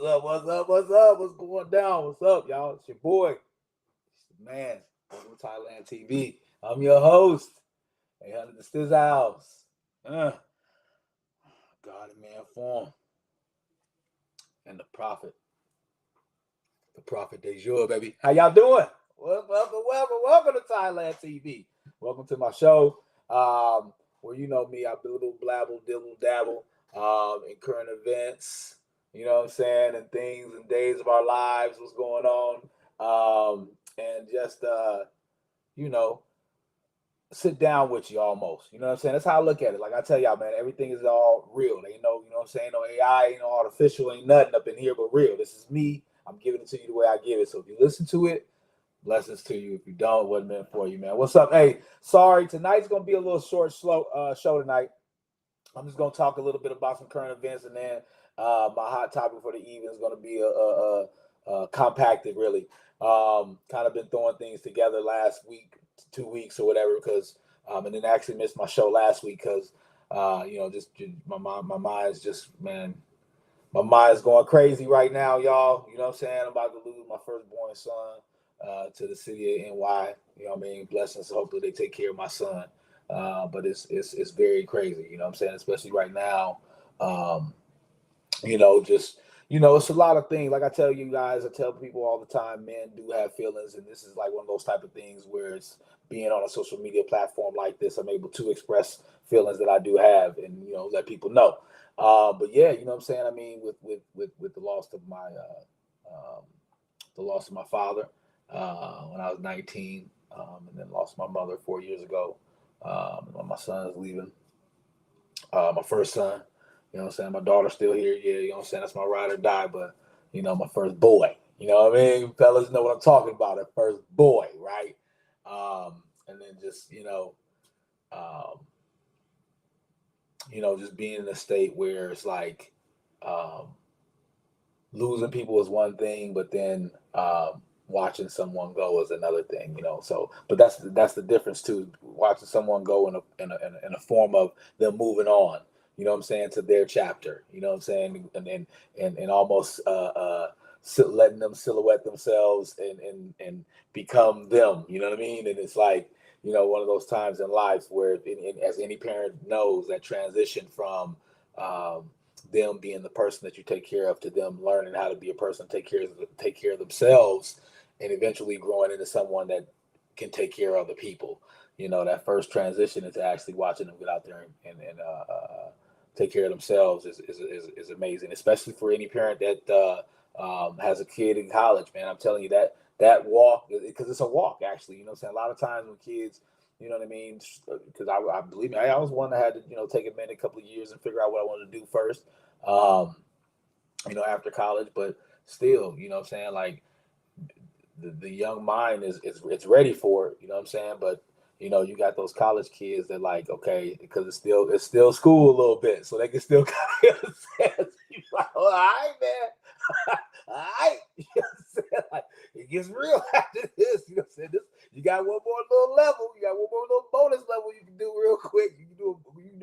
up? What's up? What's up? What's going down? What's up, y'all? It's your boy, it's the man, Welcome to Thailand TV. I'm your host. 800 the Stiz House. God in man form. And the prophet de jour, baby. How y'all doing? Welcome to Thailand TV. Welcome to my show. Where you know me, I do a little blabble, dibble, dabble in current events, you know what I'm saying, and things and days of our lives, what's going on. And just you know, sit down with you almost. You know what I'm saying? That's how I look at it. Like I tell y'all, man, everything is all real. Ain't no, you know what I'm saying? No AI, ain't no artificial, ain't nothing up in here but real. This is me. I'm giving it to you the way I give it. So if you listen to it, blessings to you. If you don't, it wasn't meant for you, man. What's up? Hey, sorry, tonight's gonna be a little short, slow show tonight. I'm just gonna talk a little bit about some current events, and then my hot topic for the evening is gonna be compacted, really. Kind of been throwing things together last week, 2 weeks or whatever, because and then actually missed my show last week because just my mind's just, man, my mind's going crazy right now, y'all. You know what I'm saying? I'm about to lose my firstborn son to the city of NY. You know what I mean? Blessings. Hopefully they take care of my son. But it's very crazy. You know what I'm saying? Especially right now. Um, just it's a lot of things. Like I tell you guys, I tell people all the time, men do have feelings, and this is like one of those type of things where it's being on a social media platform like this, I'm able to express feelings that I do have, and let people know. But yeah, you know what I'm saying. I mean, with the loss of my father when I was 19, and then lost my mother 4 years ago. When my son is leaving, my first son. You know what I'm saying? My daughter's still here. Yeah, you know what I'm saying? That's my ride or die. But, my first boy. You know what I mean? Fellas know what I'm talking about. That first boy, right? And then just, um, just being in a state where it's like losing people is one thing, but then watching someone go is another thing, So, but that's the difference too. Watching someone go in a form of them moving on, you know what I'm saying, to their chapter, you know what I'm saying, and almost letting them silhouette themselves and become them, you know what I mean. And it's like, one of those times in life where, as any parent knows, that transition from them being the person that you take care of to them learning how to be a person, take care of themselves, and eventually growing into someone that can take care of other people. That first transition into actually watching them get out there and take care of themselves is amazing, especially for any parent that has a kid in college. Man, I'm telling you that walk, because it's a walk actually. I'm saying, a lot of times when kids, you know what I mean? Because I believe me, I was one that had to, take a minute, a couple of years, and figure out what I wanted to do first, after college. But still, what I'm saying, like the young mind is it's ready for it, you know what I'm saying? But you got those college kids that, like, okay, because it's still school a little bit, so they can still kind of you like, all right, man. All right. You know what I'm saying? Like, it gets real after this. You know what I'm saying? You got one more little level. You got one more little bonus level you can do real quick. You can do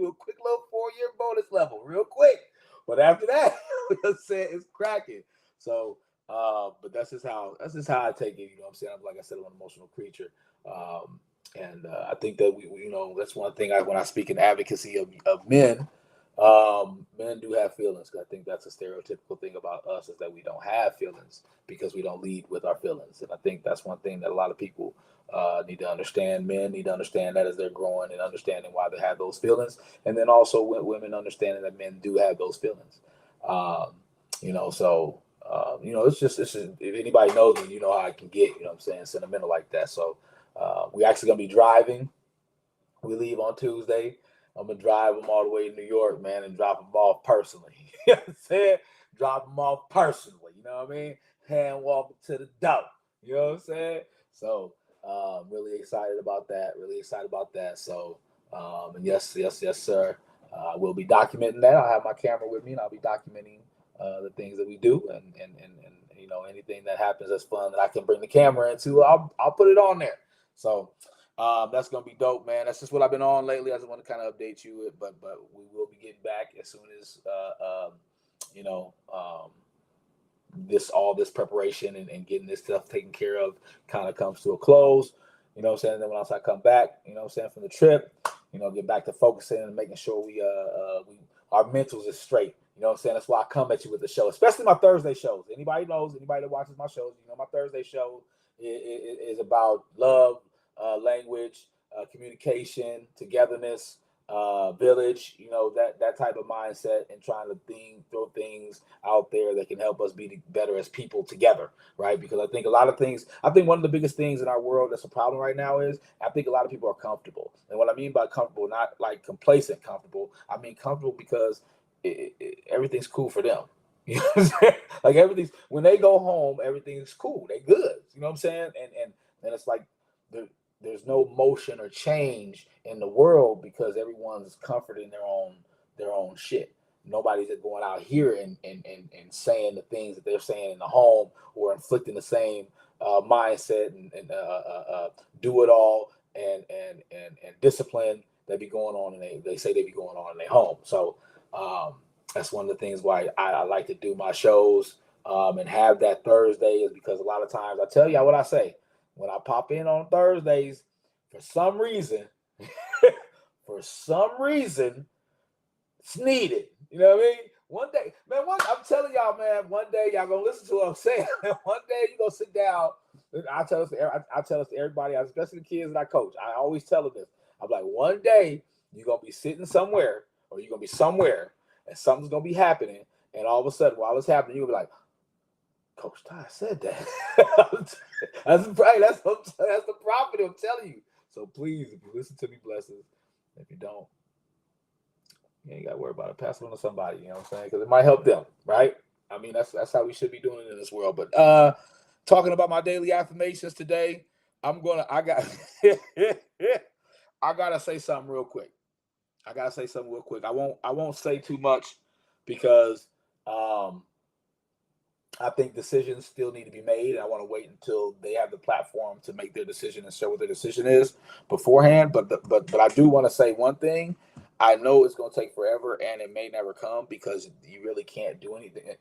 a quick little 4-year bonus level real quick. But after that, you know what I'm saying, it's cracking. So but that's just how I take it. You know what I'm saying? Like I said, I'm an emotional creature. And I think that that's one thing when I speak in advocacy of men. Men do have feelings. I think that's a stereotypical thing about us, is that we don't have feelings because we don't lead with our feelings. And I think that's one thing that a lot of people need to understand. Men need to understand that as they're growing and understanding why they have those feelings. And then also women understanding that men do have those feelings. So it's just if anybody knows me, you know how I can get, you know what I'm saying, sentimental like that. So we're actually gonna be driving. We leave on Tuesday. I'm gonna drive them all the way to New York, man, and drop them off personally. You know what I'm saying? Drop them off personally. You know what I mean? Hand walk to the door. You know what I'm saying? So really excited about that. Really excited about that. So and yes, sir. We'll be documenting that. I'll have my camera with me, and I'll be documenting the things that we do, and anything that happens that's fun that I can bring the camera into. I'll put it on there. So. That's gonna be dope, man. That's just what I've been on lately. I just want to kind of update you, but we will be getting back as soon as you know. all this preparation and getting this stuff taken care of kind of comes to a close. You know what I'm saying? And then once I come back, you know what I'm saying, from the trip, get back to focusing and making sure we our mentals is straight. You know what I'm saying? That's why I come at you with the show, especially my Thursday shows. Anybody that watches my shows, my Thursday show is about love, language, communication, togetherness, village, that type of mindset, and trying to throw things out there that can help us be better as people together, right? Because I think one of the biggest things in our world that's a problem right now is I think a lot of people are comfortable. And what I mean by comfortable, not like complacent comfortable, I mean comfortable because everything's cool for them. You know what I'm saying? Like everything's, when they go home, everything's cool. They good. You know what I'm saying? And it's like there's no motion or change in the world because everyone's comforting their own shit. Nobody's going out here and saying the things that they're saying in the home, or inflicting the same mindset and do it all and discipline that be going on, and they say they be going on in their home. So that's one of the things why I like to do my shows and have that Thursday, is because a lot of times I tell y'all what I say. When I pop in on Thursdays, for some reason, it's needed. You know what I mean? One day, man, I'm telling y'all, man, one day y'all gonna listen to what I'm saying. One day you gonna sit down. I tell this to everybody, especially the kids that I coach. I always tell them this. I'm like, one day you're gonna be sitting somewhere, or you're gonna be somewhere, and something's gonna be happening, and all of a sudden, while it's happening, you'll be like, Coach Ty said that. That's the prophet, I'm telling you. So please, if you listen to me, blessings. If you don't, you ain't got to worry about it. Pass it on to somebody, you know what I'm saying? Because it might help them, right? I mean, that's how we should be doing it in this world. But talking about my daily affirmations today, I gotta say something real quick. I won't say too much because I think decisions still need to be made. I want to wait until they have the platform to make their decision and show what their decision is beforehand. But I do want to say one thing. I know it's going to take forever, and it may never come because you really can't do anything.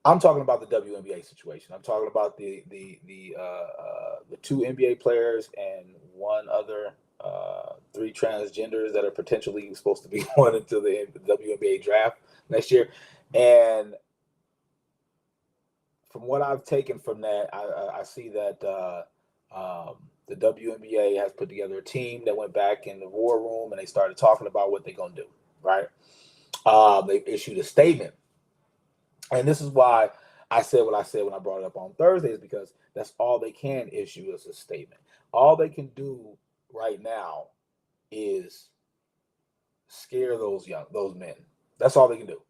I'm talking about the WNBA situation. I'm talking about the two NBA players and one other, 3 transgenders that are potentially supposed to be going into the WNBA draft next year. And from what I've taken from that, I see that the WNBA has put together a team that went back in the war room and they started talking about what they're going to do, right? They issued a statement. And this is why I said what I said when I brought it up on Thursday, is because that's all they can issue as a statement. All they can do right now is scare those men. That's all they can do.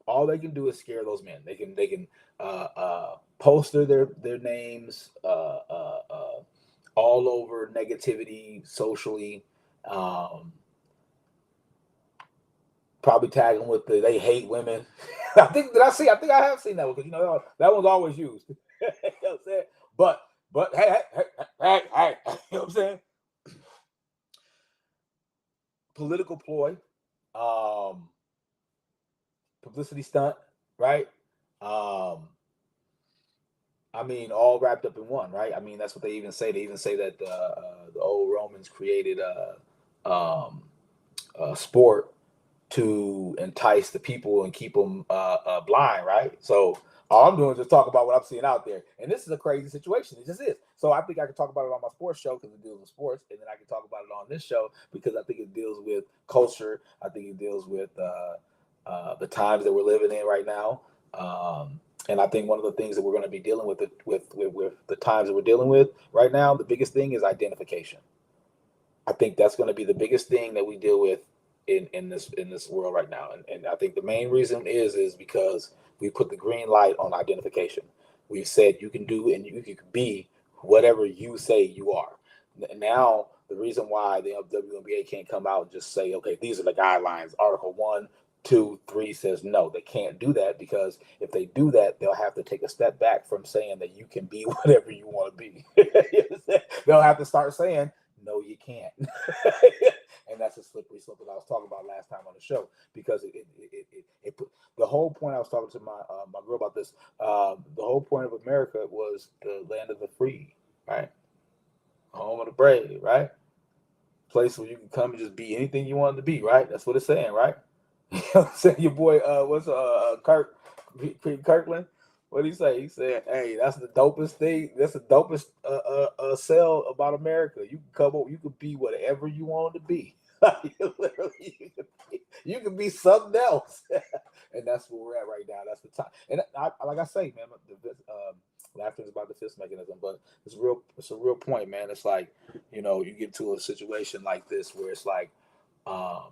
All they can do is scare those men. They can poster their names all over negativity socially. Probably tag them with they hate women. I think I have seen that one, because that one's always used. You know what I'm saying? But hey, you know what I'm saying? Political ploy, publicity stunt, right? I mean, all wrapped up in one, right? I mean, that's what they even say. They even say that the old Romans created a sport to entice the people and keep them blind, right? So all I'm doing is just talk about what I'm seeing out there. And this is a crazy situation. It just is. So I think I can talk about it on my sports show because it deals with sports. And then I can talk about it on this show because I think it deals with culture. I think it deals with the times that we're living in right now. And I think one of the things that we're going to be dealing with the times that we're dealing with right now, the biggest thing is identification. I think that's going to be the biggest thing that we deal with in this world right now. And I think the main reason is because we put the green light on identification. We've said you can do and you can be whatever you say you are. Now, the reason why the WNBA can't come out and just say, okay, these are the guidelines. Article 1, 2, 3 says no, they can't do that, because if they do that, they'll have to take a step back from saying that you can be whatever you want to be. They'll have to start saying, no, you can't. And that's a slippery slope that I was talking about last time on the show, because the whole point. I was talking to my girl about this. The whole point of America was the land of the free, right? Home of the brave, right? Place where you can come and just be anything you wanted to be, right? That's what it's saying, right? You know what I'm saying? Your boy, what's Kirkland? What did he say? He said, "Hey, that's the dopest thing. That's the dopest sell about America. You can come up, you can be whatever you want to be. Literally, you can be something else." And that's where we're at right now. That's the time. And like I say, man, laughter is about the fist mechanism, but it's real. It's a real point, man. It's like, you get to a situation like this where it's like, um,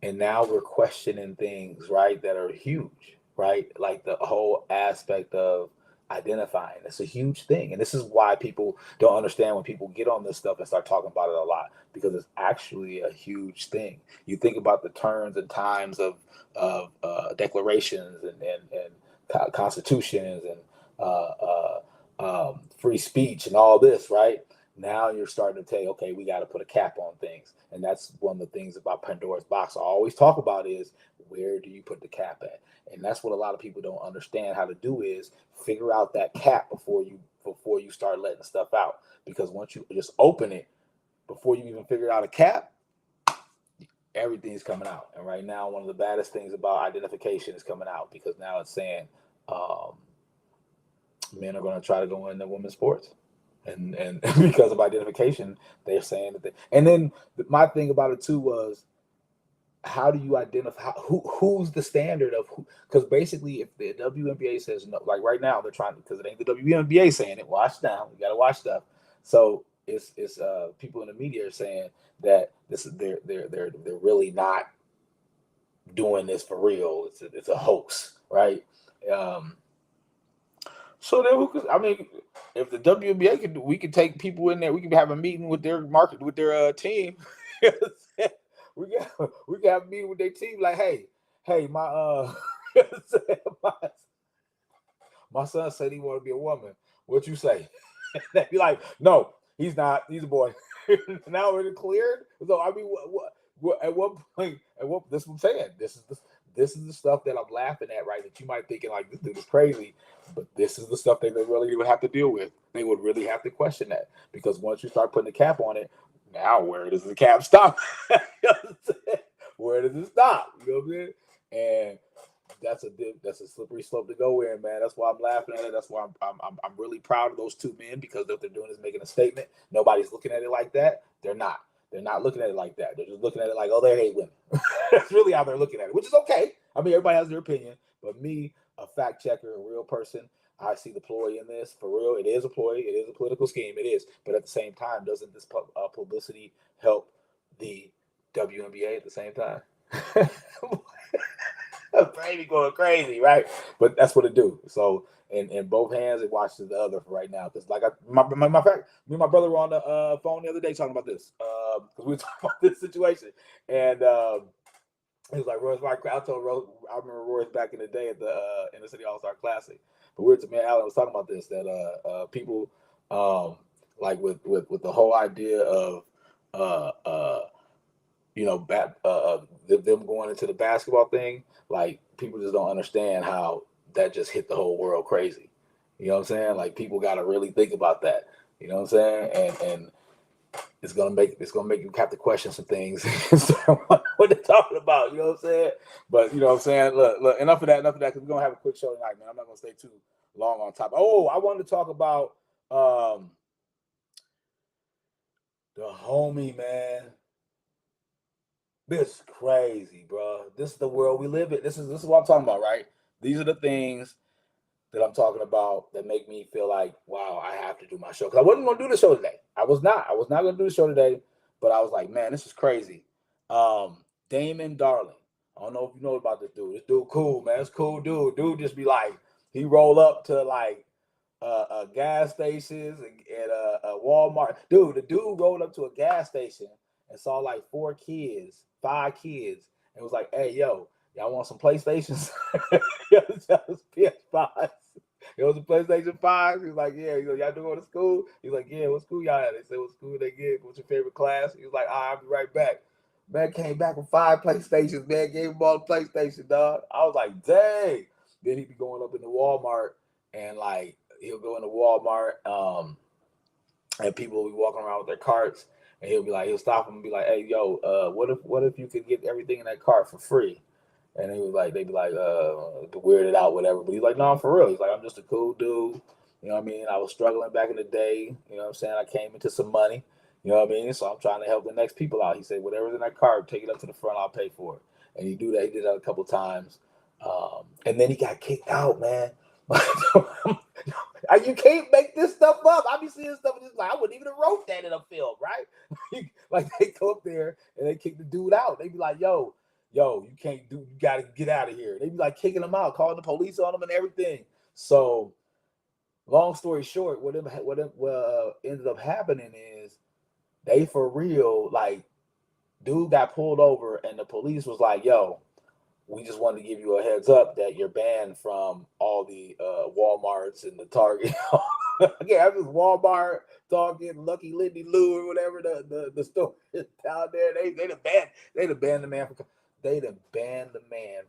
and now we're questioning things, right, that are huge, right? Like the whole aspect of identifying. It's a huge thing. And this is why people don't understand when people get on this stuff and start talking about it a lot, because it's actually a huge thing. You think about the turns and times of declarations and constitutions and free speech and all this, right? Now you're starting to say, okay, we got to put a cap on things. And that's one of the things about Pandora's box I always talk about is, where do you put the cap at? And that's what a lot of people don't understand how to do, is figure out that cap before you start letting stuff out. Because once you just open it, before you even figure out a cap, everything's coming out. And right now, one of the baddest things about identification is coming out, because now it's saying men are going to try to go into women's sports. And because of identification, they're saying that and then my thing about it too was, how do you identify who's the standard of who? Because basically, if the WNBA says no, like right now they're trying, because it ain't the WNBA saying it. Watch down, we got to watch stuff. So it's people in the media are saying that this is they're really not doing this for real. It's a hoax, right? Um, So then, I mean, if the WNBA could, we could take people in there. We could have a meeting with their market, with their team. We got a meeting with their team. Like, hey, my my son said he want to be a woman. What you say? They'd be like, no, he's not. He's a boy. Now we're cleared. So I mean, at what point? This is what I'm saying. This is the stuff that I'm laughing at, right? That you might thinking like, this dude is crazy, but this is the stuff that they really would have to deal with. They would really have to question that, because once you start putting a cap on it, now where does the cap stop? You know what I'm saying? Where does it stop? You know what I'm saying? And that's a slippery slope to go in, man. That's why I'm laughing at it. That's why I'm really proud of those two men, because what they're doing is making a statement. Nobody's looking at it like that. They're not. They're not looking at it like that. They're just looking at it like, oh, they hate women. That's really how they're looking at it, which is okay. I mean, everybody has their opinion, but me, a fact checker, a real person, I see the ploy in this. For real, it is a ploy. It is a political scheme. It is. But at the same time, doesn't this publicity help the WNBA at the same time? Brady going crazy, right? But that's what it do. So in both hands, it watches the other for right now. Because like my fact, me and my brother were on the phone the other day talking about this. Because we were talking about this situation, and he was like, Roy's my I told Roy, I remember Roy's back in the day at the Inner City All Star Classic. But we were to, man, Alan was talking about this, that people like with the whole idea of uh uh them going into the basketball thing, like people just don't understand how that just hit the whole world crazy. You know what I'm saying? Like people got to really think about that. You know what I'm saying? And it's gonna make you have to question some things. What they're talking about. You know what I'm saying? But you know what I'm saying. Look. Enough of that. Because we're gonna have a quick show tonight, man. I'm not gonna stay too long on top. Oh, I wanted to talk about the homie, man. This is crazy, bro. This is the world we live in. This is what I'm talking about, right? These are the things that I'm talking about that make me feel like, wow, I have to do my show. Because I wasn't going to do the show today. I was not going to do the show today, but I was like, man, this is crazy. Damon Darling. I don't know if you know about this dude. This dude cool, man. It's cool dude. Dude just be like, he roll up to like gas stations and Walmart. Dude, the dude rolled up to a gas station and saw like 5 kids, and was like, hey, yo, y'all want some PlayStations? It was PS5. It was a PlayStation 5. He was like, yeah. He was like, y'all do go to school? He's like, yeah, what school y'all at? They said, what school they get? What's your favorite class? He was like, I'll be right back. Man came back with 5 PlayStations, man. Gave him all the PlayStation, dog. I was like, dang. Then he'd be going up into Walmart and like he'll go into Walmart, and people will be walking around with their carts, and he'll stop them and be like, hey, yo, what if you could get everything in that cart for free? And they'd be like, weirded out, whatever. But he's like, no, I'm for real. He's like, I'm just a cool dude. You know what I mean? I was struggling back in the day. You know what I'm saying? I came into some money. You know what I mean? So I'm trying to help the next people out. He said, whatever's in that cart, take it up to the front. I'll pay for it. And he do that. He did that a couple times. And then he got kicked out, man. You can't make this stuff up. I be seeing stuff and it's like I wouldn't even have wrote that in a film, right? Like they go up there and they kick the dude out. They be like, yo, you can't do. You got to get out of here. They be like kicking him out, calling the police on him and everything. So, long story short, what ended up happening is they for real, like, dude got pulled over and the police was like, yo, we just wanted to give you a heads up that you're banned from all the Walmarts and the Target. Yeah, I was Walmart, Target, Lucky Lindy Lou, or whatever the store is down there. They'd have banned the man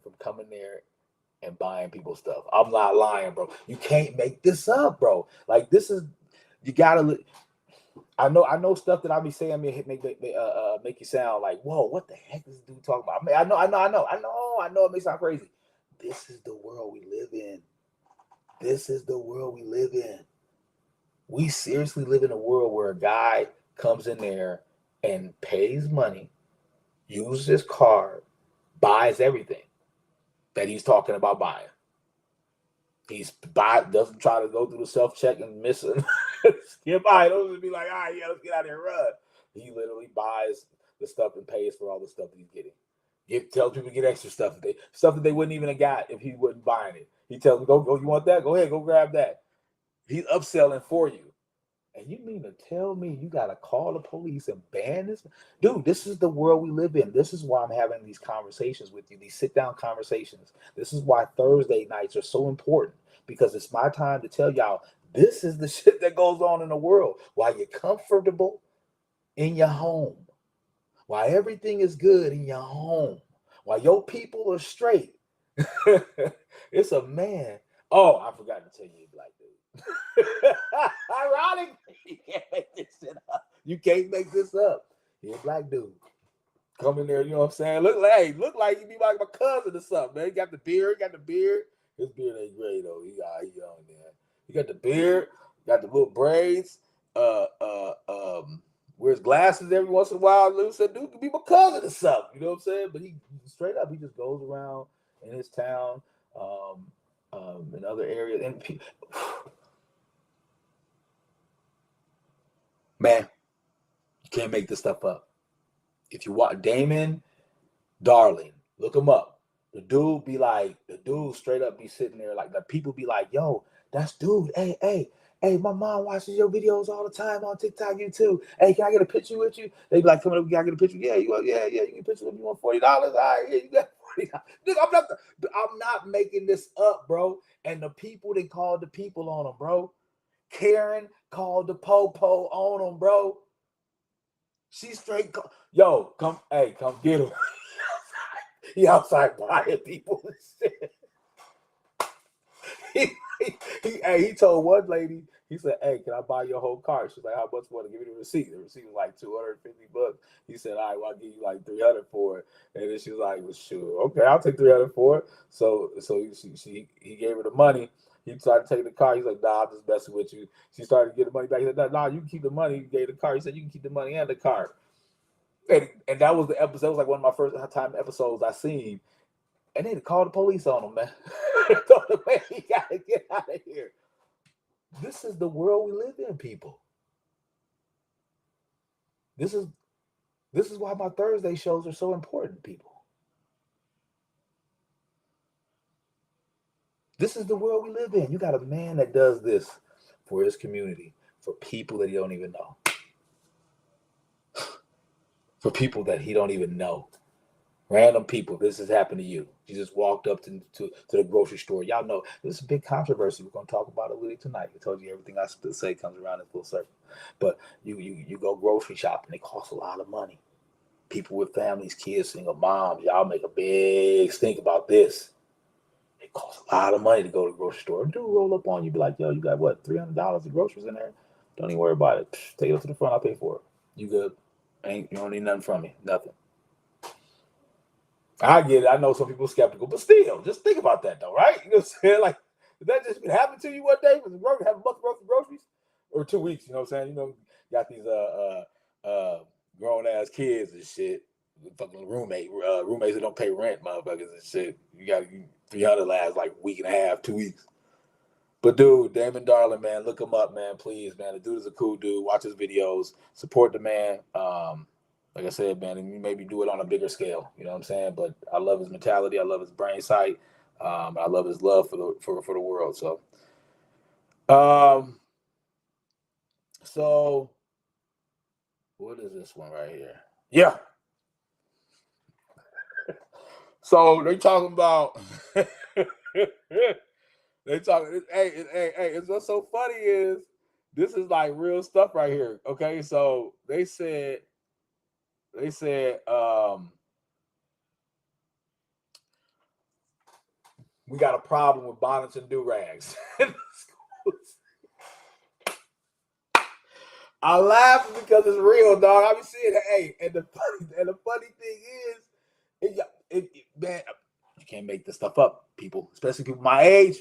from coming there and buying people's stuff. I'm not lying, bro. You can't make this up, bro. Like this is you gotta. I know stuff that I be saying make you sound like, whoa, what the heck is this dude talking about? I mean, I know it may sound crazy. This is the world we live in. This is the world we live in. We seriously live in a world where a guy comes in there and pays money, uses his card, buys everything that he's talking about buying. Doesn't try to go through the self-check and miss it. Skip by. Don't just be like, all right, yeah, let's get out of here and run. He literally buys the stuff and pays for all the stuff that he's getting. Tells people to get extra stuff that they wouldn't even have got if he wasn't buying it. He tells them, go, you want that? Go ahead, go grab that. He's upselling for you. And you mean to tell me you gotta call the police and ban this? Dude, this is the world we live in. This is why I'm having these conversations with you, these sit-down conversations. This is why Thursday nights are so important, because it's my time to tell y'all this is the shit that goes on in the world while you're comfortable in your home, while everything is good in your home, while your people are straight. It's a man. Oh, I forgot to tell you, black dude. Ironically, you can't make this shit up. You can't make this up. He's a black dude. Come in there, you know what I'm saying? Look like he be like my cousin or something, man. He got the beard. His beard ain't gray though. He young, man. He got the beard, got the little braids, wears glasses every once in a while. Lou said, dude could be my cousin or something. You know what I'm saying? But he straight up, he just goes around in his town, in other areas. And man, you can't make this stuff up. If you watch Damon Darling, look him up. The dude straight up be sitting there like the people be like, yo, that's dude. Hey, my mom watches your videos all the time on TikTok, YouTube. Hey, can I get a picture with you? They be like, come on, can I get a picture? Yeah, you get a picture with me. You want $40? All right, yeah, you got $40. Dude, I'm not making this up, bro. And the people, they called the people on them, bro. Karen called the po-po on them, bro. She straight, yo, come get him. He outside buying people and shit. He told one lady, he said, hey, can I buy your whole cart? She's like, how much more to give me the receipt? The receipt was like $250. He said, all right, well, I'll give you like $300 for it. And then she was like, well, sure, okay, I'll take $300 for it. So he gave her the money. He tried to take the car. He's like, nah, I'm just messing with you. She started to get the money back. He said, nah, you can keep the money. He gave the car. He said, you can keep the money and the car. And that was the episode. It was like one of my first time episodes I seen. And they called the police on him, man. Man, he gotta get out of here. This is the world we live in, people. This is why my Thursday shows are so important, people. This is the world we live in. You got a man that does this for his community, for people that he don't even know. For people that he don't even know. Random people. This has happened to you. You just walked up to the grocery store. Y'all know this is a big controversy. We're going to talk about it really tonight. I told you everything I say comes around in full circle. But you go grocery shopping. It costs a lot of money. people with families, kids, single moms, y'all make a big stink about this. It costs a lot of money to go to the grocery store. Dude, roll up on you, be like, yo, you got what, $300 of groceries in there? Don't even worry about it. Take it up to the front, I'll pay for it. You good. You don't need nothing from me. Nothing. I get it. I know some people are skeptical, but still, just think about that though, right? You know what I'm saying? Like, did that just happen to you one day? Was it have a month worth of groceries? Or 2 weeks, you know what I'm saying? You know, got these grown ass kids and shit. Fucking roommates that don't pay rent, motherfuckers and shit. You got 300 last like week and a half, 2 weeks. But dude, Damon Darling, man, look him up, man, please, man. The dude is a cool dude. Watch his videos, support the man. Like I said, man, and maybe do it on a bigger scale. You know what I'm saying? But I love his mentality. I love his brain sight. I love his love for the world. So what is this one right here? Yeah. So they talking about they talking. Hey, what's so funny is this is like real stuff right here. Okay, so they said we got a problem with bonnets and do-rags in the schools. I laugh because it's real, dog. I be seeing it. Hey, and the funny thing is, man, you can't make this stuff up, people, especially people my age,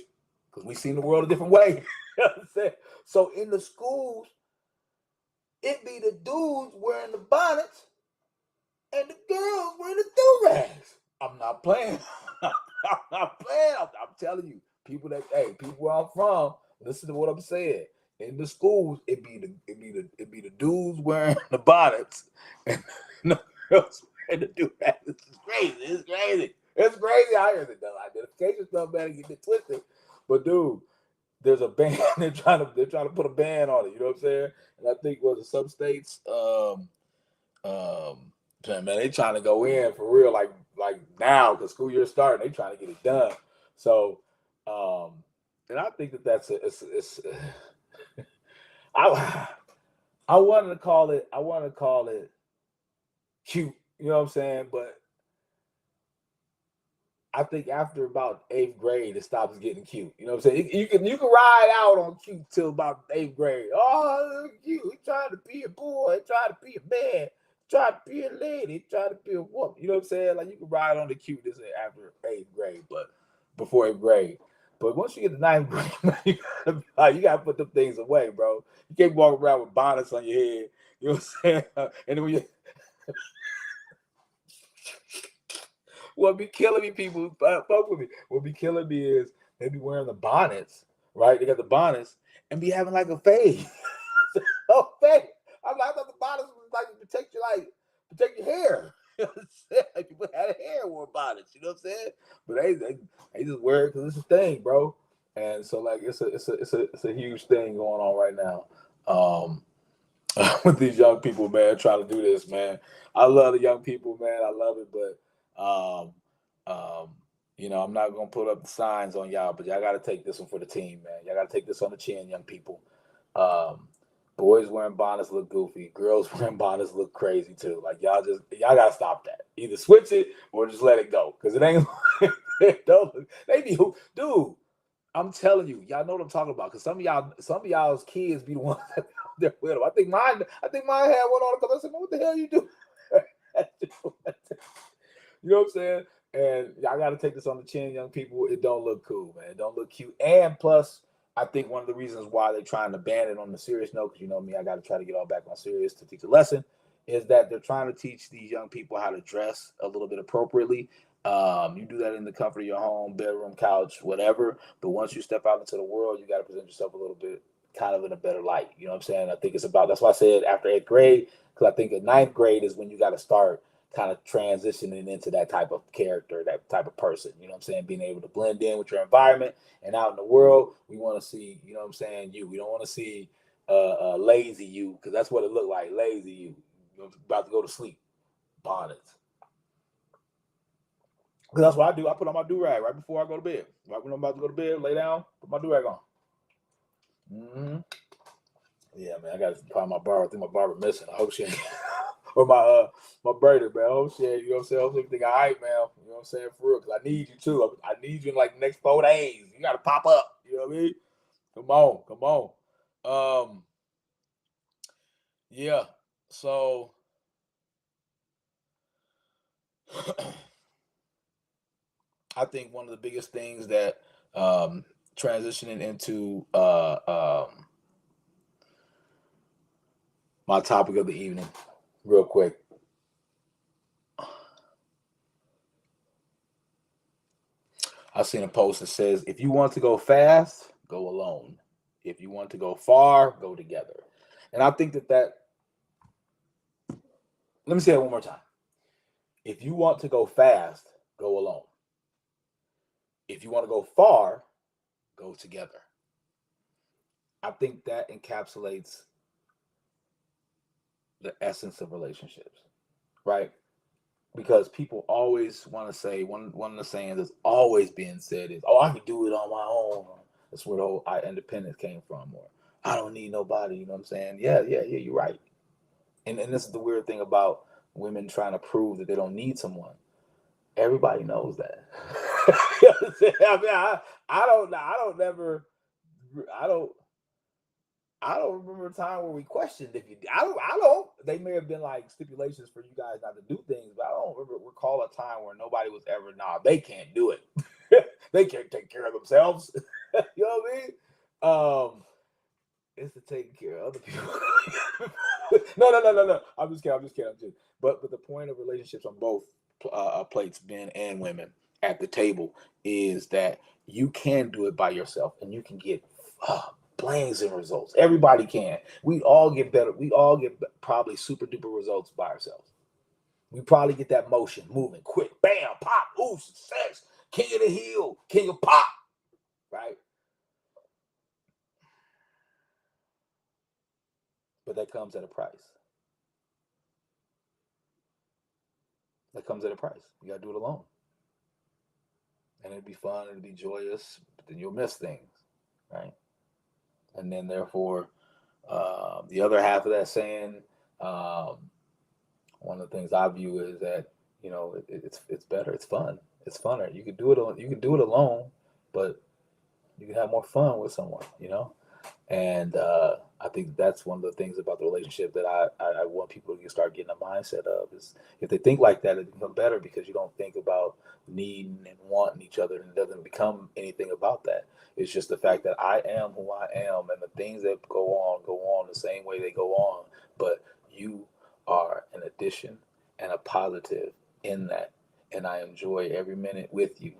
because we seen the world a different way. You know what I'm saying? So in the schools, it be the dudes wearing the bonnets and the girls wearing the do-rags. I'm not playing. I'm not playing. I'm telling you, people where I'm from, listen to what I'm saying. In the schools, it be the dudes wearing the bonnets and the girls wearing the do-rags. It's crazy. It's crazy out here. The identification stuff, man, get it twisted. But dude, there's a ban. They're trying to put a ban on it. You know what I'm saying? And I think was it some states. Man, they trying to go in for real, like now, because school year starting. They trying to get it done. So, and I think that's it's I wanted to call it cute. You know what I'm saying? But I think after about 8th grade, it stops getting cute. You know what I'm saying? You can ride out on cute till about 8th grade. Oh, cute. He trying to be a boy, trying to be a man, trying to be a lady, trying to be a woman. You know what I'm saying? Like you can ride on the cuteness after 8th grade, but before 8th grade. But once you get to 9th grade, you gotta put them things away, bro. You can't walk around with bonnets on your head. You know what I'm saying? And then when you what be killing me, people, fuck with me. What be killing me is they be wearing the bonnets, right? They got the bonnets and be having like a fade. Oh, fade. I'm like, I thought the bonnets was like protect your hair. You know what I'm saying? People had hair wore bonnets, you know what I'm saying? But they just wear it because it's a thing, bro. And so like it's a huge thing going on right now. With these young people, man, trying to do this, man. I love the young people, man. I love it, but I'm not gonna put up the signs on y'all, but y'all gotta take this one for the team, man. Y'all gotta take this on the chin, young people. Boys wearing bonnets look goofy. Girls wearing bonnets look crazy too. Like y'all gotta stop that. Either switch it or just let it go, because it ain't. They be dude. I'm telling you, y'all know what I'm talking about. Because some of y'all's kids be the ones that they're with them. I think mine had one on because I said, "What the hell you do?" You know what I'm saying? And y'all got to take this on the chin, young people. It don't look cool, man. It don't look cute. And plus, I think one of the reasons why they're trying to ban it on the serious note, because you know me, I got to try to get all back on serious to teach a lesson, is that they're trying to teach these young people how to dress a little bit appropriately. You do that in the comfort of your home, bedroom, couch, whatever. But once you step out into the world, you got to present yourself a little bit kind of in a better light. You know what I'm saying? I think that's why I said after 8th grade, because I think at 9th grade is when you got to start kind of transitioning into that type of character, that type of person. You know what I'm saying? Being able to blend in with your environment and out in the world, we want to see, you know what I'm saying, you. We don't want to see lazy you, because that's what it looked like, lazy you. You're about to go to sleep. Bonnets. Because that's what I do. I put on my do-rag right before I go to bed. Right when I'm about to go to bed, lay down, put my do-rag on. Mm-hmm. Yeah, man, I got to find my barber. I think my barber missing. I hope she ain't. or my brother, man. Oh shit, you know what I'm saying? I'm everything all right, man. You know what I'm saying? For real, because I need you too. I need you in like the next 4 days. You gotta pop up. You know what I mean? Come on, come on. Yeah. So I think one of the biggest things that transitioning into my topic of the evening, real quick. I've seen a post that says, if you want to go fast, go alone. If you want to go far, go together. And I think that let me say it one more time. If you want to go fast, go alone. If you want to go far, go together. I think that encapsulates the essence of relationships, right? Because people always want to say, one of the sayings that's always being said is, "Oh, I can do it on my own." That's where the whole independence came from, or "I don't need nobody." You know what I'm saying? Yeah, you're right. And this is the weird thing about women trying to prove that they don't need someone. Everybody knows that. You know what I'm saying? I mean, I don't I don't remember a time where we questioned if you. I don't. They may have been like stipulations for you guys not to do things, but I don't recall a time where nobody was ever. Nah, they can't do it. They can't take care of themselves. You know what I mean? It's to take care of other people. No. I'm just kidding. But the point of relationships on both plates, men and women, at the table is that you can do it by yourself, and you can get blazing results. Everybody can. We all get better. We all get probably super duper results by ourselves. We probably get that motion moving quick. Bam, pop, ooh, success. King of the hill, king of pop, right? But that comes at a price. That comes at a price. You gotta do it alone. And it'd be fun, it'd be joyous, but then you'll miss things, right? And then therefore, the other half of that saying, um, one of the things I view is that it's better, it's fun, it's funner. You can do it, you can do it alone, but you can have more fun with someone, And I think that's one of the things about the relationship that I want people to start getting a mindset of is if they think like that, it becomes better because you don't think about needing and wanting each other, and it doesn't become anything about that. It's just the fact that I am who I am, and the things that go on the same way they go on. But you are an addition and a positive in that, and I enjoy every minute with you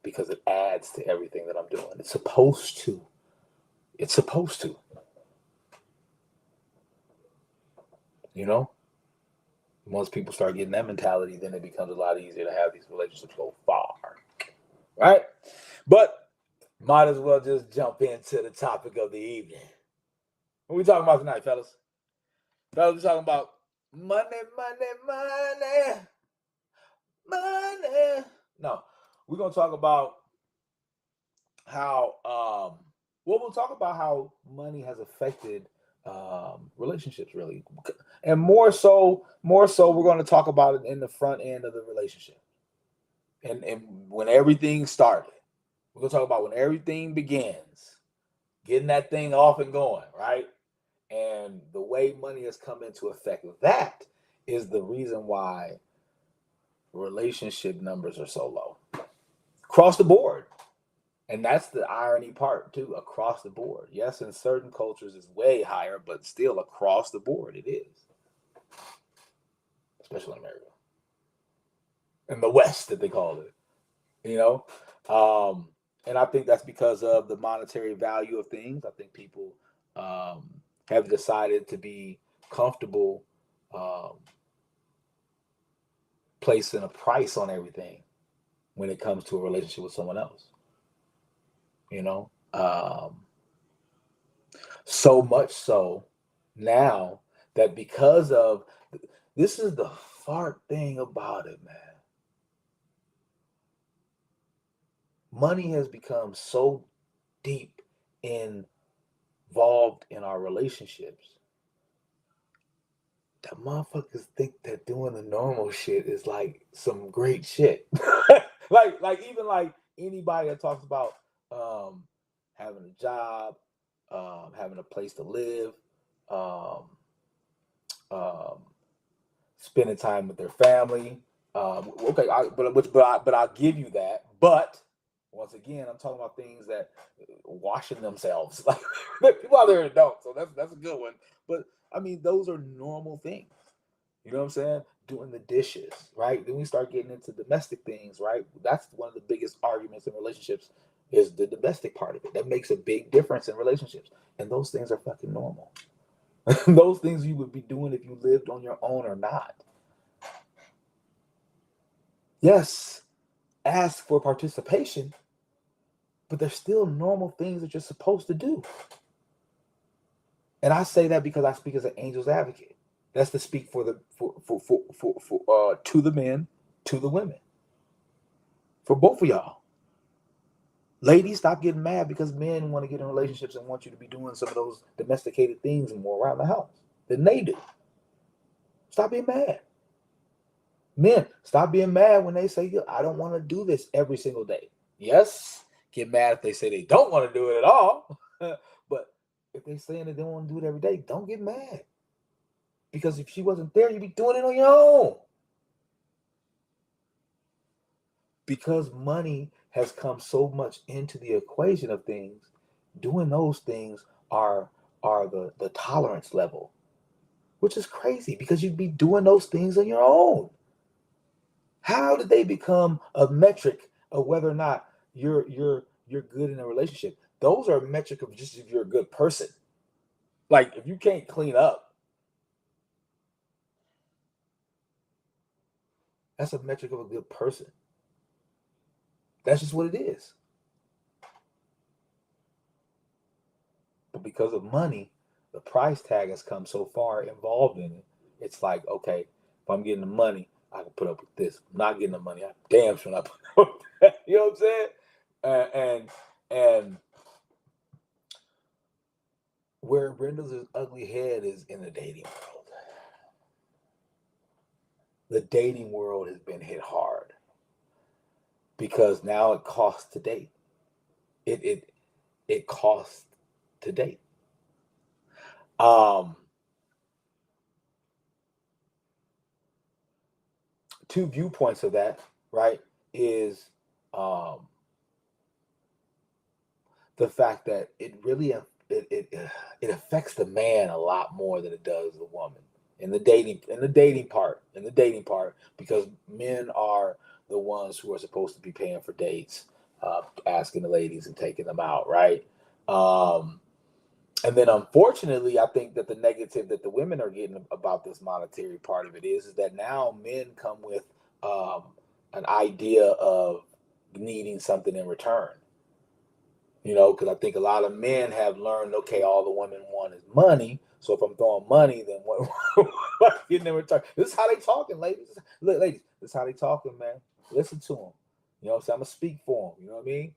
because it adds to everything that I'm doing. It's supposed to. It's supposed to. You know, once people start getting that mentality, then it becomes a lot easier to have these relationships go far, right? But might as well just jump into the topic of the evening. What we talking about tonight, fellas? Fellas, we talking about money, money. No, we're gonna talk about how we'll talk about how money has affected relationships, really, and more so, we're going to talk about it in the front end of the relationship, and when everything started. We're going to talk about when everything begins, getting that thing off and going, right? And the way money has come into effect. That is the reason why relationship numbers are so low across the board. And that's the irony part too, across the board. Yes, in certain cultures it's way higher, but still across the board it is, especially in America, in the West that they call it. You know, and I think that's because of the monetary value of things. I think people have decided to be comfortable um, placing a price on everything when it comes to a relationship with someone else. You know, so much so now that because of this is the fart thing about it, man. Money has become so deep involved in our relationships the motherfuckers think that doing the normal shit is like some great shit. like even like anybody that talks about um having a job, having a place to live, um, um, spending time with their family. Okay, but I'll give you that. But once again, I'm talking about things that washing themselves. Like people out there don't, so that's a good one. But I mean, those are normal things. You know what I'm saying? Doing the dishes, right? Then we start getting into domestic things, right? That's one of the biggest arguments in relationships is the domestic part of it. That makes a big difference in relationships. And those things are fucking normal. Those things you would be doing if you lived on your own or not. Yes, ask for participation, but they're still normal things that you're supposed to do. And I say that because I speak as an angel's advocate. That's to speak for to the men, to the women, for both of y'all. Ladies, stop getting mad because men want to get in relationships and want you to be doing some of those domesticated things and more around the house than they do. Stop being mad. Men, stop being mad when they say, I don't want to do this every single day. Yes, get mad if they say they don't want to do it at all. But if they're saying they don't want to do it every day, don't get mad. Because if she wasn't there, you'd be doing it on your own. Because money has come so much into the equation of things, doing those things are the tolerance level, which is crazy because you'd be doing those things on your own. How did they become a metric of whether or not you're good in a relationship? Those are a metric of just if you're a good person. Like if you can't clean up, that's a metric of a good person. That's just what it is. But because of money, the price tag has come so far involved in it. It's like, okay, if I'm getting the money, I can put up with this. I'm not getting the money, I damn sure not put up with that. You know what I'm saying? And where Brenda's ugly head is in the dating world. The dating world has been hit hard because now it costs to date. It costs to date. Two viewpoints of that, right, is the fact that it really it affects the man a lot more than it does the woman in the dating part because men are the ones who are supposed to be paying for dates, asking the ladies and taking them out, right? And then unfortunately, I think that the negative that the women are getting about this monetary part of it is that now men come with an idea of needing something in return. You know, because I think a lot of men have learned, okay, all the women want is money. So if I'm throwing money, then what am getting in return? This is how they talking, ladies. Look, ladies, this is how they talking, man. Listen to them. You know what I'm saying? I'm going to speak for them. You know what I mean?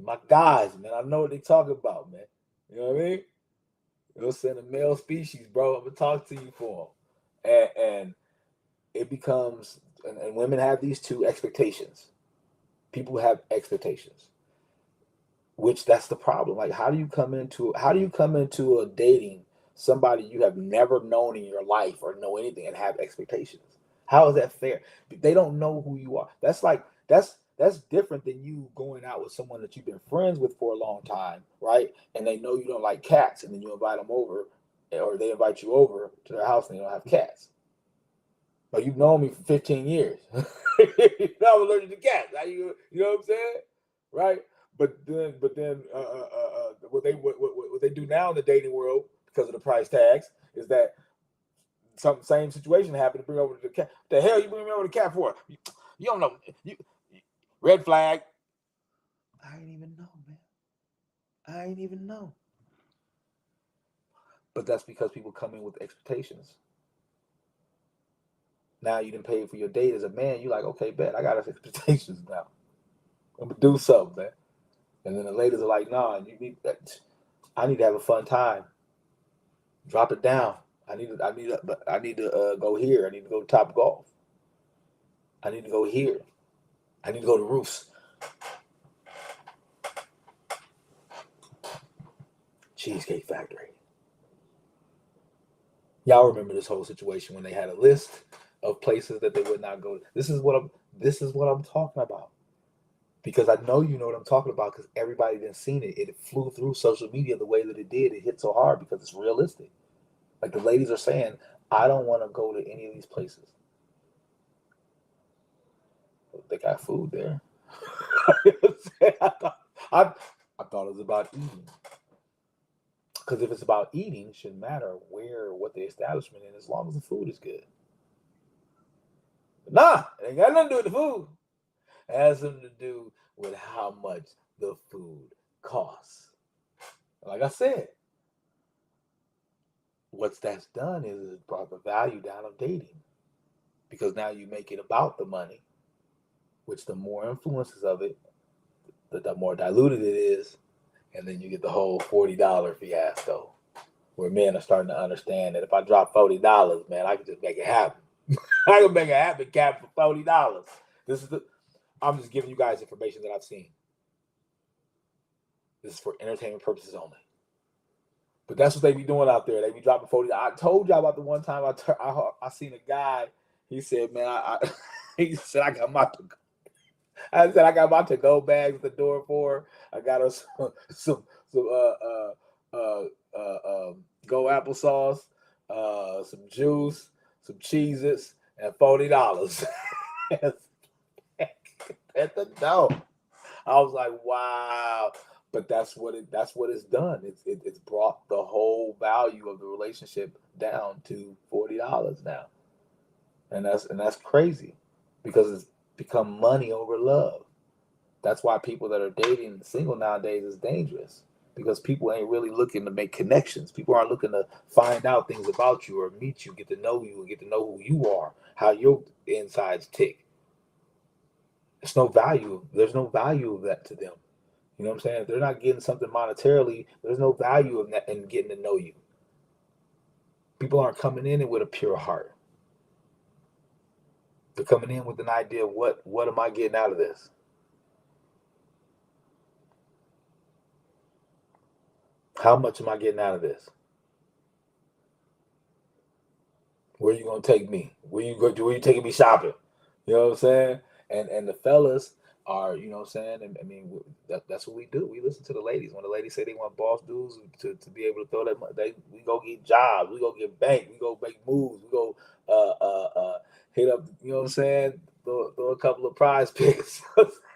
My guys, man, I know what they talking about, man. You know what I mean? You know what I'm saying? The male species, bro. I'm going to talk to you for them. And it becomes, and women have these two expectations. People have expectations. Which that's the problem. Like, how do you come into a dating somebody you have never known in your life or know anything and have expectations? How is that fair? They don't know who you are. That's different than you going out with someone that you've been friends with for a long time, right? And they know you don't like cats, and then you invite them over, or they invite you over to their house and they don't have cats. But you've known me for 15 years. I'm allergic to cats. You know what I'm saying? Right? But then, what they do now in the dating world because of the price tags is that some same situation happened to bring over the cat. What the hell you bring me over the cat for? You don't know. Red flag. I ain't even know, man. I ain't even know. But that's because people come in with expectations. Now you didn't pay for your date as a man. You're like, okay, bet I got expectations now. I'm gonna do something, man. And then the ladies are like, nah, I need to have a fun time. Drop it down. I need to go here. I need to go to Top Golf. I need to go here. I need to go to Roofs. Cheesecake Factory. Y'all remember this whole situation when they had a list of places that they would not go. This is what I'm talking about. Because I know you know what I'm talking about because everybody didn't seen it. It flew through social media the way that it did. It hit so hard because it's realistic. Like the ladies are saying, I don't want to go to any of these places. They got food there. I thought it was about eating. Because if it's about eating, it shouldn't matter where or what the establishment is, as long as the food is good. But nah, it ain't got nothing to do with the food. It has something to do with how much the food costs. Like I said, what that's done is it brought the value down of dating. Because now you make it about the money, which the more influences of it, the more diluted it is, and then you get the whole $40 fiasco, where men are starting to understand that if I drop $40, man, I can just make it happen. I can make it happen, cap, for $40. I'm just giving you guys information that I've seen. This is for entertainment purposes only. But that's what they be doing out there. They be dropping 40. I told y'all about the one time I seen a guy. He said, "Man, he said I got my to-go bag at the door for. I got us some go applesauce, some juice, some Cheez-Its, and $40 at the door." I was like, wow. But that's what it's done. It's brought the whole value of the relationship down to $40 now. And that's crazy because it's become money over love. That's why people that are dating single nowadays is dangerous because people ain't really looking to make connections. People aren't looking to find out things about you or meet you, get to know you, and get to know who you are, how your insides tick. There's no value. There's no value of that to them. You know what I'm saying? If they're not getting something monetarily, there's no value in that in getting to know you. People aren't coming in with a pure heart. They're coming in with an idea of what am I getting out of this? How much am I getting out of this? Where are you gonna take me? Where you taking me shopping? You know what I'm saying? And the fellas are, you know what I'm saying? And I mean, that's what we do. We listen to the ladies. When the ladies say they want boss dudes to be able to throw that money, we go get jobs, we go get bank, we go make moves, we go hit up, you know what I'm saying? Throw a couple of prize picks.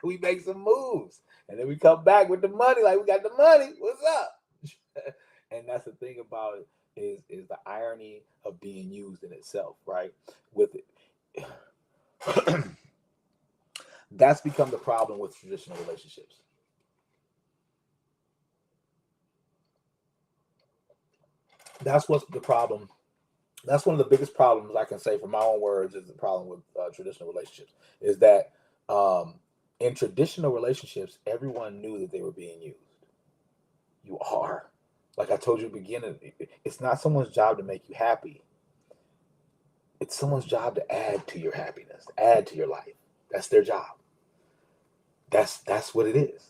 We make some moves. And then we come back with the money, like we got the money. What's up? And that's the thing about it is the irony of being used in itself, right? With it. That's become the problem with traditional relationships. That's what's the problem. That's one of the biggest problems I can say from my own words is the problem with traditional relationships is that in traditional relationships, everyone knew that they were being used. You are. Like I told you at the beginning, it's not someone's job to make you happy. It's someone's job to add to your happiness, add to your life. That's their job. That's what it is.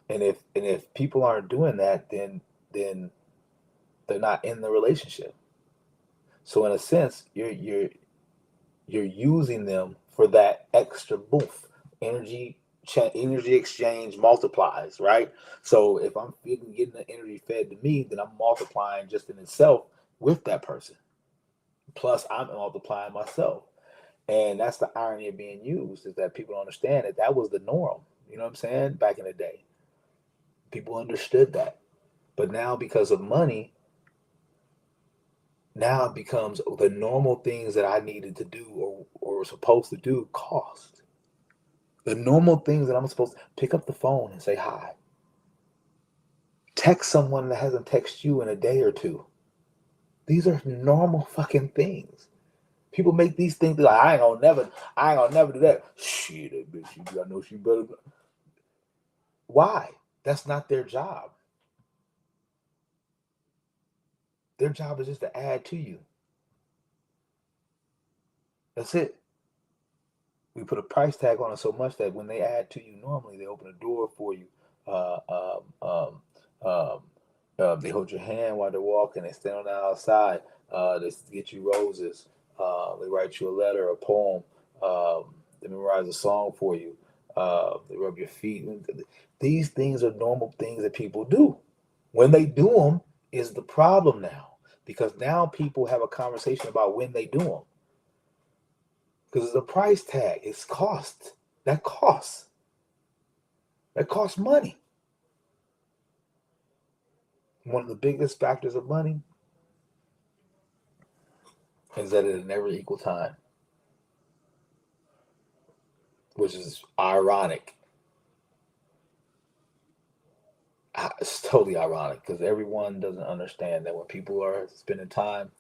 And if people aren't doing that, then they're not in the relationship. So in a sense, you're using them for that extra boost. Energy exchange multiplies, right? So if I'm getting the energy fed to me, then I'm multiplying just in itself with that person. Plus, I'm multiplying myself. And that's the irony of being used is that people don't understand that was the norm. You know what I'm saying? Back in the day, people understood that. But now, because of money, now it becomes the normal things that I needed to do or supposed to do cost. The normal things that I'm supposed to pick up the phone and say hi. Text someone that hasn't texted you in a day or two. These are normal fucking things. People make these things like I ain't gonna never do that. Shit, that bitch, I know she better. Why? That's not their job. Their job is just to add to you. That's it. We put a price tag on it so much that when they add to you normally, they open a door for you. Uh, um, um, um, they hold your hand while they're walking. They stand on the outside. They get you roses. They write you a letter, a poem. They memorize a song for you. They rub your feet. These things are normal things that people do. When they do them is the problem now, because now people have a conversation about when they do them. Because it's a price tag. It's cost. That costs. That costs money. One of the biggest factors of money is that it never equal time, which is ironic. It's totally ironic because everyone doesn't understand that when people are spending time,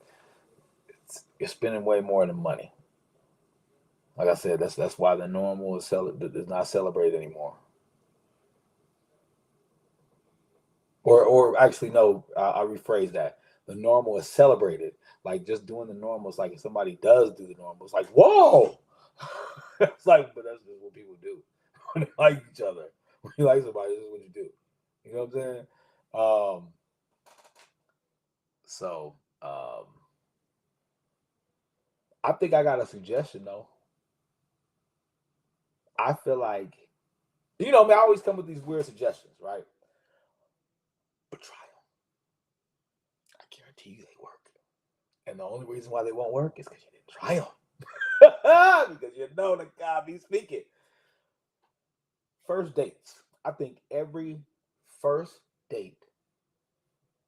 you're spending way more than money. Like I said, that's why the normal is not celebrated anymore. Or actually, no, I rephrase that. The normal is celebrated. Like just doing the normal is like if somebody does do the normal, it's like, whoa. It's like, but that's just what people do when they like each other. When you like somebody, this is what you do. You know what I'm saying? Um, so I think I got a suggestion though. I feel like, I always come with these weird suggestions, right? But try them. I guarantee you they work. And the only reason why they won't work is because you didn't try them. Because you know the God be speaking. First dates. I think every first date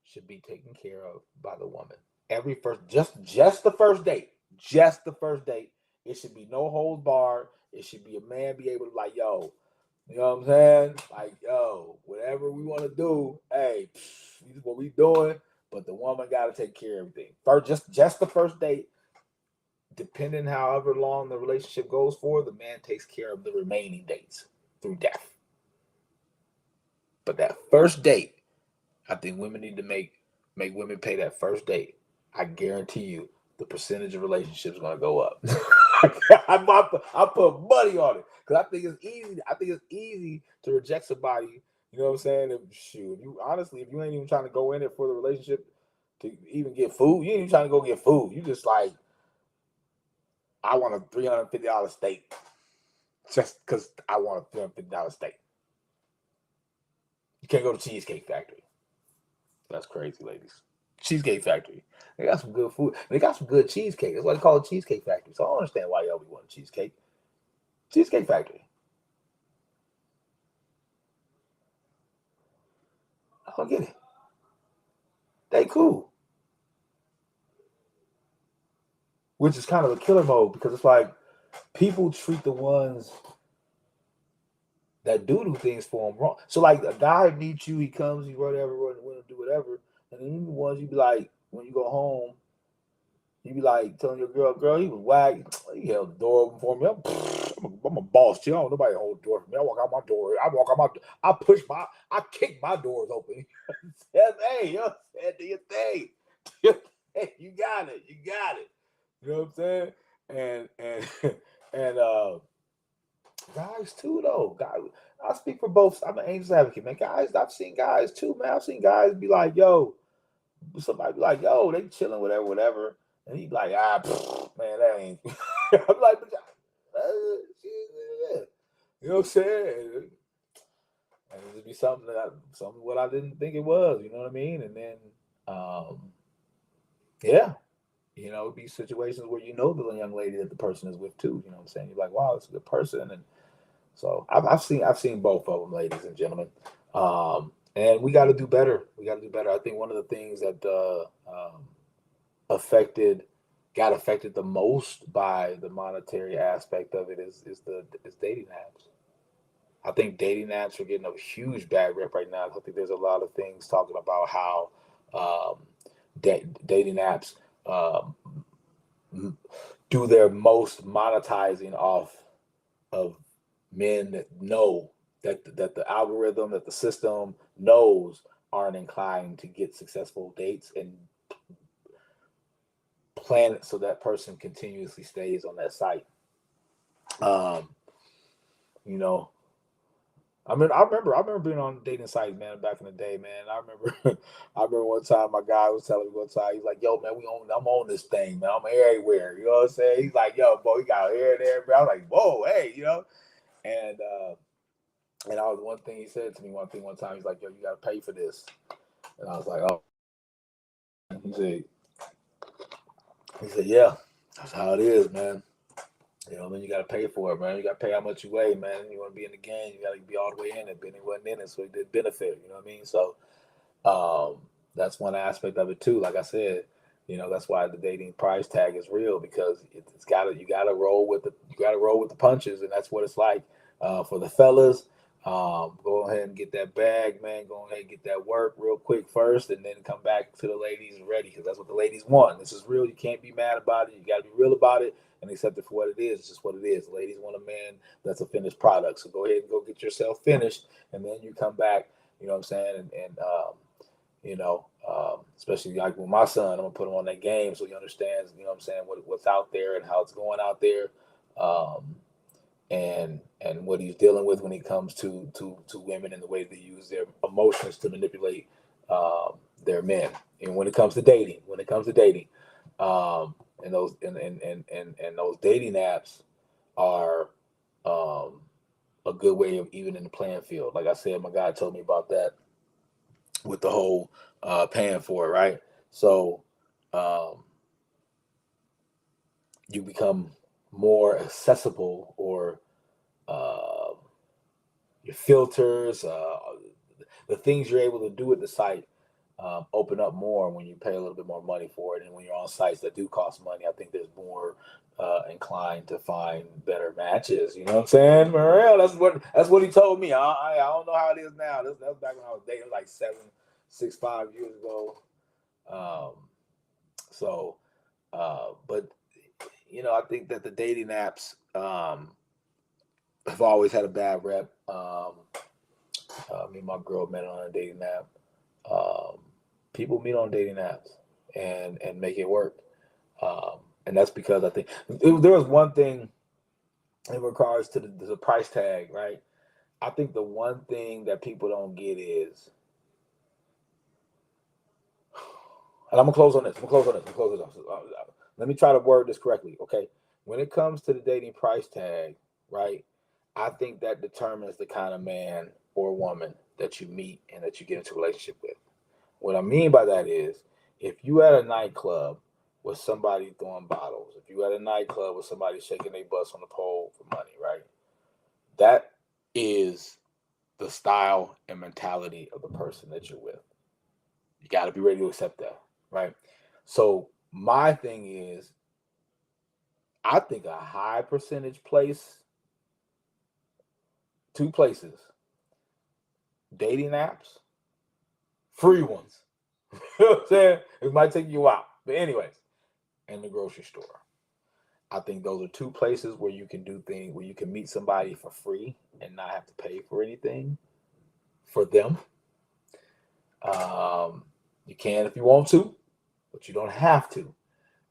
should be taken care of by the woman. Every first, just the first date, just the first date. It should be no holds barred. It should be a man be able to like, yo, you know what I'm saying? Like, yo, whatever we want to do, hey, this is what we doing. But the woman got to take care of everything. First, just the first date. Depending however long the relationship goes for, the man takes care of the remaining dates through death. But that first date, I think women need to make women pay that first date. I guarantee you, the percentage of relationships is gonna go up. I put money on it because I think it's easy. I think it's easy to reject somebody. You know what I'm saying? If you ain't even trying to go in it for the relationship to even get food, you ain't even trying to go get food. You just like, I want a $350 steak just because I want a $350 steak. You can't go to Cheesecake Factory. That's crazy, ladies. Cheesecake Factory. They got some good food. They got some good cheesecake. That's why they call it Cheesecake Factory. So I don't understand why y'all be wanting cheesecake. Cheesecake Factory. I don't get it. They cool. Which is kind of a killer mode because it's like people treat the ones that do things for them wrong. So like a guy meets you, he comes, he whatever, do whatever, and then the ones you be like, when you go home, you be like telling your girl, he was whack. He held the door open for me. I'm a boss, too. I don't nobody hold the door for me. I walk out my door. I kick my doors open. Says, hey, yo, do your thing. Hey, you got it. You got it. You know what I'm saying? And and guys too though. Guys, I speak for both. I'm an angels advocate, man. Guys, I've seen guys too, man. I've seen guys be like, yo, somebody be like, yo, they chilling, whatever. And he be like, man, that ain't. I'm like, you know what I'm saying? And it'd be something what I didn't think it was. You know what I mean? And then, yeah, it'd be situations where the young lady that the person is with too. You know what I'm saying? You're like, wow, it's a good person. And so I've seen both of them, ladies and gentlemen. And we got to do better. I think one of the things that got affected the most by the monetary aspect of it is dating apps. I think dating apps are getting a huge bad rep right now. I think there's a lot of things talking about how dating apps do their most monetizing off of men that know that the algorithm, that the system knows aren't inclined to get successful dates and plan it so that person continuously stays on that site. You know, I remember being on dating sites, man, back in the day, man. I remember, I remember one time my guy was telling me one time, he's like, "Yo, man, I'm on this thing, man. I'm everywhere." You know what I'm saying? He's like, "Yo, boy, he got here and there." Bro. I was like, "Whoa, hey," you know. And I was one thing he said to me one time. He's like, "Yo, you got to pay for this." And I was like, "Oh." He said, "Yeah, that's how it is, man. You know, man, you got to pay for it, man. You got to pay how much you weigh, man. You want to be in the game, you got to be all the way in it. Benny wasn't in it, so he did benefit. You know what I mean? So that's one aspect of it too. Like I said, you know, that's why the dating price tag is real because it's you gotta roll with the punches, and that's what it's like for the fellas. Go ahead and get that bag, man. Go ahead and get that work real quick first, and then come back to the ladies ready because that's what the ladies want. This is real. You can't be mad about it. You got to be real about it and accept it for what it is. It's just what it is. The ladies want a man that's a finished product. So go ahead and go get yourself finished, and then you come back. You know what I'm saying? And you know, especially like with my son, I'm gonna put him on that game so he understands, you know what I'm saying, what's out there and how it's going out there, and what he's dealing with when it comes to women and the way they use their emotions to manipulate their men. And when it comes to dating, and those dating apps are a good way of evening the playing field. Like I said, my guy told me about that with the whole paying for it, right? So um, you become more accessible, or uh, your filters, the things you're able to do with the site open up more when you pay a little bit more money for it. And when you're on sites that do cost money, I think there's more inclined to find better matches. You know what I'm saying? Morel, that's what he told me. I don't know how it is now. That was back when I was dating, like 5 years ago. Um, so, but you know, I think that the dating apps have always had a bad rep. Me and my girl met on a dating app. Um, People meet on dating apps and make it work. And that's because I think there was one thing in regards to the price tag, right? I think the one thing that people don't get is, and I'm gonna close on this. Let me try to word this correctly, okay? When it comes to the dating price tag, right? I think that determines the kind of man or woman that you meet and that you get into a relationship with. What I mean by that is, if you at a nightclub with somebody throwing bottles, if you at a nightclub with somebody shaking their butts on the pole for money, right? That is the style and mentality of the person that you're with. You got to be ready to accept that, right? So my thing is, I think a high percentage place, two places, dating apps, free ones. You know what I'm saying? It might take you out. But anyways, and the grocery store. I think those are two places where you can do things, where you can meet somebody for free and not have to pay for anything for them. Um, you can if you want to, but you don't have to.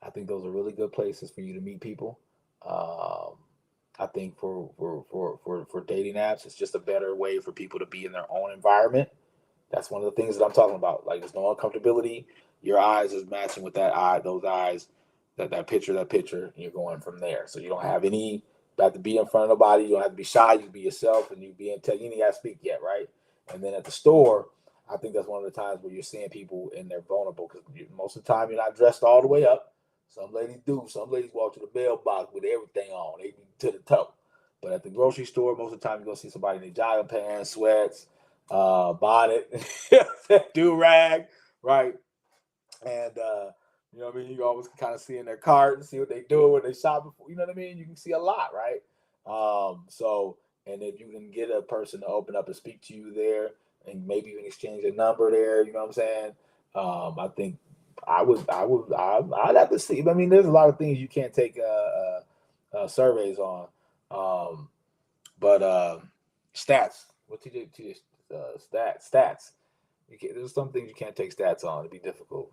I think those are really good places for you to meet people. Um, I think for dating apps, it's just a better way for people to be in their own environment. That's one of the things that I'm talking about. Like, there's no uncomfortability. Your eyes is matching with that eye, those eyes, that picture, and you're going from there. So you don't have any have to be in front of nobody. You don't have to be shy. You can be yourself, and you be in tech. You ain't got to speak yet, right? And then at the store, I think that's one of the times where you're seeing people and they're vulnerable because most of the time you're not dressed all the way up. Some ladies do. Some ladies walk to the mailbox with everything on, they be to the toe. But at the grocery store, most of the time you're gonna see somebody in their jogging pants, sweats, bonnet, do rag, right? And you know what I mean. You always kind of see in their cart and see what they do when they shop. You know what I mean. You can see a lot, right? So, and if you can get a person to open up and speak to you there, and maybe even exchange a number there, you know what I'm saying? I think I'd have to see. I mean, there's a lot of things you can't take surveys on, um, but stats. What TJ stats? There's some things you can't take stats on. It'd be difficult.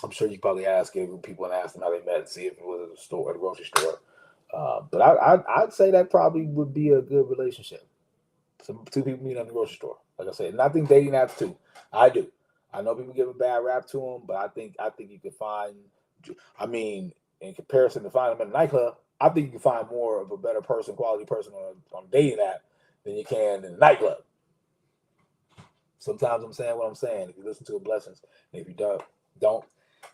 I'm sure you probably ask people and ask them how they met and see if it was at a store, at a grocery store. But I'd say that probably would be a good relationship. Two people meet at the grocery store, like I said, and I think dating apps too. I do. I know people give a bad rap to them, but I think you can find. I mean, in comparison to finding them in a nightclub, I think you can find more of a better person, quality person on a dating app than you can in a nightclub. Sometimes I'm saying what I'm saying. If you listen to it, blessings. And if you don't,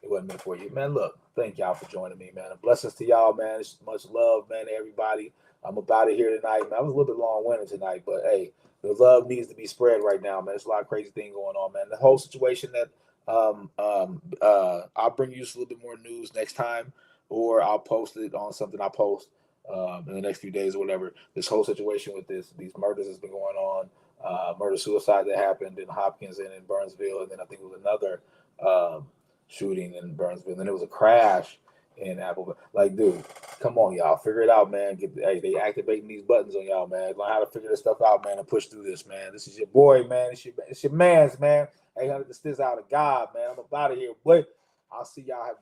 it wasn't meant for you. Man, look, thank y'all for joining me, man. And blessings to y'all, man. It's much love, man, to everybody. I'm about it here tonight, man. I was a little bit long-winded tonight, but hey, the love needs to be spread right now, man. There's a lot of crazy thing going on, man. The whole situation that I'll bring you just a little bit more news next time, or I'll post it on something I post in the next few days or whatever. This whole situation with these murders has been going on. Murder suicide that happened in Hopkins and in Burnsville, and then I think it was another shooting in Burnsville. And then it was a crash in Apple. Like, dude, come on, y'all, figure it out, man. Hey, they activating these buttons on y'all, man. Learn how to figure this stuff out, man, and push through this, man. This is your boy, man. It's your man's, man. 800 to Stiz out of God, man. I'm about to here, boy. I'll see y'all.